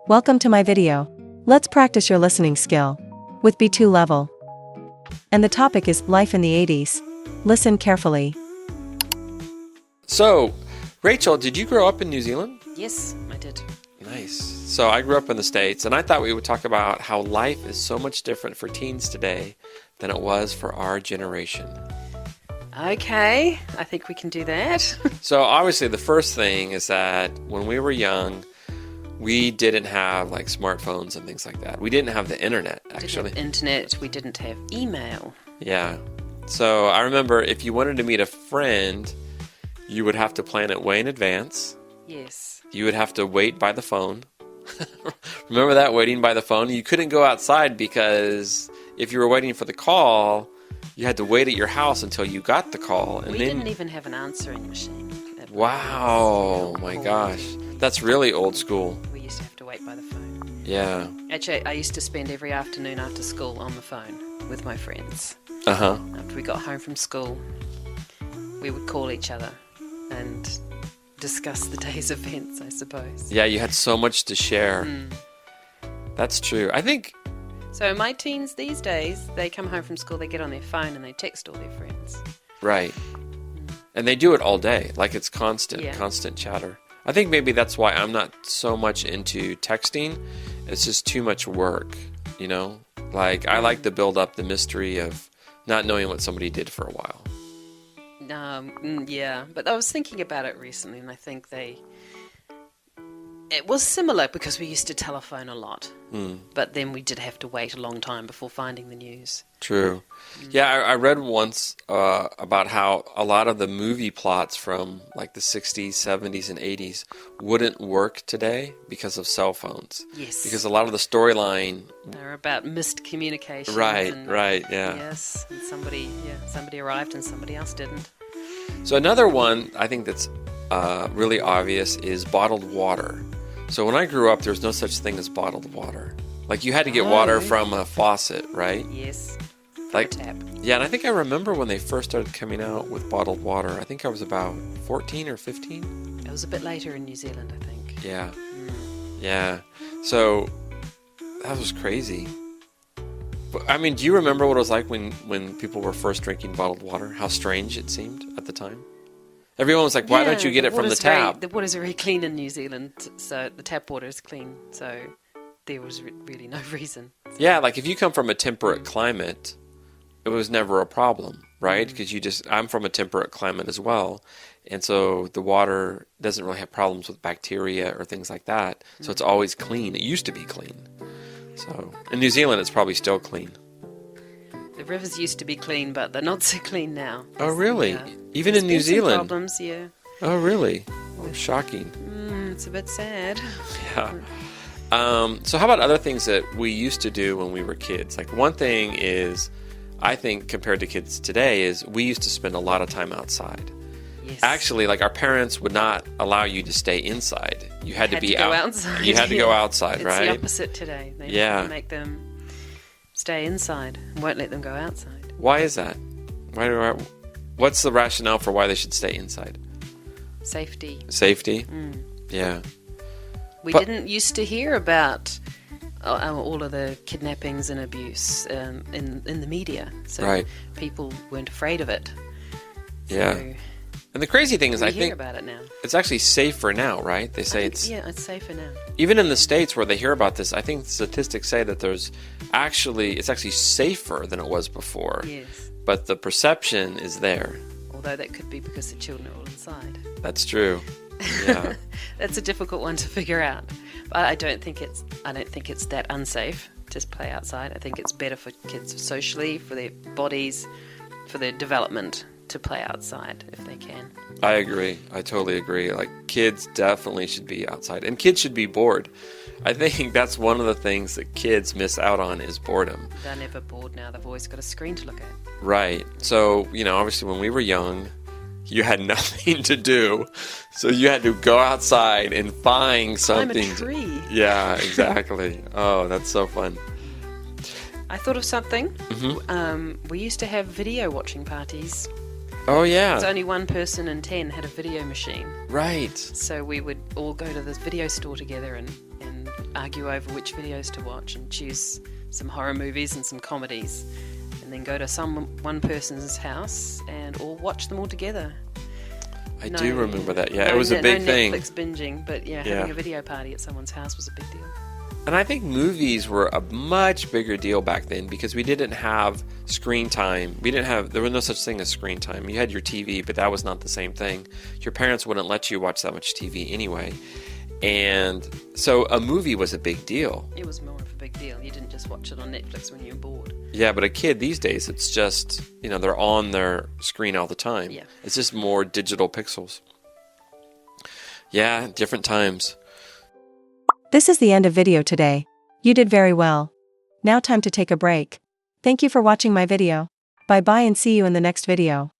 Welcome to my video. Let's practice your listening skill with B2 level. And the topic is life in the 80s. Listen carefully. So, Rachel, did you grow up in New Zealand? Yes, I did. Nice. So I grew up in the States, and I thought we would talk about how life is so much different for teens today than it was for our generation. Okay, I think we can do that. So obviously the first thing is that when we were young, we didn't have like smartphones and things like that. We didn't have the internet, actually. We didn't have internet, we didn't have email. Yeah. So I remember if you wanted to meet a friend, you would have to plan it way in advance. Yes. You would have to wait by the phone. Remember that, waiting by the phone? You couldn't go outside because if you were waiting for the call, you had to wait at your house until you got the call. And we then... didn't even have an answering machine. Wow, my gosh. That's really old school. We used to have to wait by the phone. Yeah. Actually, I used to spend every afternoon after school on the phone with my friends. Uh-huh. After we got home from school, we would call each other and discuss the day's events, I suppose. Yeah, you had so much to share. That's true. I think... So my teens these days, they come home from school, they get on their phone and they text all their friends. Right. And they do it all day. Like it's constant chatter. I think maybe that's why I'm not so much into texting. It's just too much work, you know? Like, I like to build up the mystery of not knowing what somebody did for a while. Yeah, but I was thinking about it recently, and I think it was similar because we used to telephone a lot, but then we did have to wait a long time before finding the news. True. Yeah, I read once about how a lot of the movie plots from like the 60s, 70s, and 80s wouldn't work today because of cell phones. Yes. Because a lot of the storyline... They're about missed communication. Right, yeah. Yes, and somebody arrived and somebody else didn't. So another one I think that's really obvious is bottled water. So when I grew up, there was no such thing as bottled water. Like you had to get water from a faucet, right? Yes. Like tap. Yeah, and I think I remember when they first started coming out with bottled water. I think I was about 14 or 15. It was a bit later in New Zealand, I think. Yeah. Yeah. So that was crazy. But, I mean, do you remember what it was like when people were first drinking bottled water? How strange it seemed at the time? Everyone was like, why don't you get it from the tap? The water's very clean in New Zealand, so the tap water is clean, so there was really no reason. Yeah, like if you come from a temperate climate, it was never a problem, right? Because I'm from a temperate climate as well, and so the water doesn't really have problems with bacteria or things like that, so it's always clean. It used to be clean. So in New Zealand, it's probably still clean. The rivers used to be clean, but they're not so clean now. Oh, really? Yeah. Even in New Zealand? Some problems, yeah. Oh, really? Oh, shocking. It's a bit sad. Yeah. So how about other things that we used to do when we were kids? Like one thing is, I think compared to kids today, is we used to spend a lot of time outside. Yes. Actually, like our parents would not allow you to stay inside. You had to be out. Outside. You had to go outside, it's right? It's the opposite today. They make them stay inside and won't let them go outside. Why is that? What's the rationale for why they should stay inside? Safety. Safety? Yeah. We didn't used to hear about all of the kidnappings and abuse in the media. So people weren't afraid of it. Yeah. So and the crazy thing is, I think about it now. It's actually safer now, right? They say it's safer now. Even in the States where they hear about this, I think statistics say that it's actually safer than it was before. Yes. But the perception is there. Although that could be because the children are all inside. That's true. Yeah. That's a difficult one to figure out. But I don't think it's that unsafe to play outside. I think it's better for kids socially, for their bodies, for their development, to play outside if they can. I agree. I totally agree. Like kids definitely should be outside, and kids should be bored. I think that's one of the things that kids miss out on is boredom. They're never bored now. They've always got a screen to look at. Right. So, obviously when we were young, you had nothing to do. So you had to go outside and find something. Climb a tree. Yeah, exactly. Oh, that's so fun. I thought of something. We used to have video watching parties. Oh, yeah. It's only one person in 10 had a video machine. Right. So we would all go to this video store together and argue over which videos to watch and choose some horror movies and some comedies, and then go to one person's house and all watch them all together. I do remember that. Yeah, it was a big thing. Netflix binging, but having a video party at someone's house was a big deal. And I think movies were a much bigger deal back then because we didn't have screen time. There was no such thing as screen time. You had your TV, but that was not the same thing. Your parents wouldn't let you watch that much TV anyway. And so a movie was a big deal. It was more of a big deal. You didn't just watch it on Netflix when you were bored. Yeah, but a kid these days, it's just, they're on their screen all the time. Yeah. It's just more digital pixels. Yeah, different times. This is the end of video today. You did very well. Now time to take a break. Thank you for watching my video. Bye bye and see you in the next video.